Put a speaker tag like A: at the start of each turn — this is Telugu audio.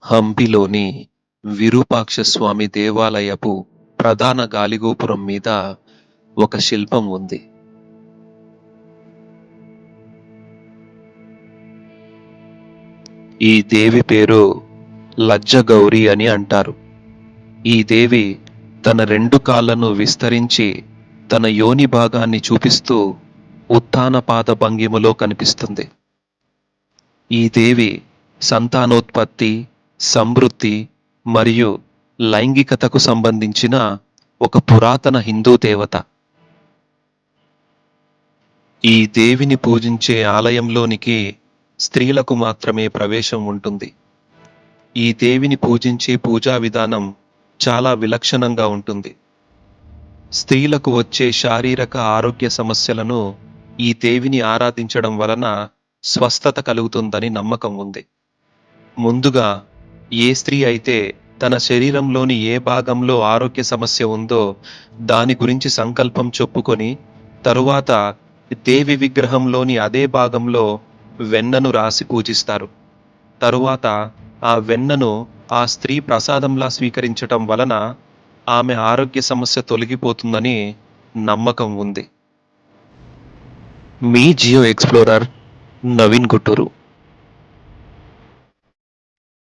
A: హంపిలోని విరూపాక్షస్వామి దేవాలయపు ప్రధాన గాలిగోపురం మీద ఒక శిల్పం ఉంది. ఈ దేవి పేరు లజ్జగౌరి అని అంటారు. ఈ దేవి తన రెండు కాళ్లను విస్తరించి తన యోని భాగాన్ని చూపిస్తూ ఉత్థానపాద భంగిమలో కనిపిస్తుంది. ఈ దేవి సంతానోత్పత్తి, సమృద్ధి మరియు లైంగికతకు సంబంధించిన ఒక పురాతన హిందూ దేవత. ఈ దేవిని పూజించే ఆలయంలోనికి స్త్రీలకు మాత్రమే ప్రవేశం ఉంటుంది. ఈ దేవిని పూజించే పూజా విధానం చాలా విలక్షణంగా ఉంటుంది. స్త్రీలకు వచ్చే శారీరక ఆరోగ్య సమస్యలను ఈ దేవిని ఆరాధించడం వలన స్వస్థత కలుగుతుందని నమ్మకం ఉంది. ముందుగా ఏ స్త్రీ అయితే తన శరీరంలోని ఏ భాగంలో ఆరోగ్య సమస్య ఉందో దాని గురించి సంకల్పం చెప్పుకొని తరువాత దేవి విగ్రహంలోని అదే భాగంలో వెన్నను రాసి పూజిస్తారు. తరువాత ఆ వెన్నను ఆ స్త్రీ ప్రసాదంలా స్వీకరించటం వలన ఆమె ఆరోగ్య సమస్య తొలగిపోతుందని నమ్మకం ఉంది. మీ జియో ఎక్స్ప్లోరర్ నవీన్ గుట్టూరు.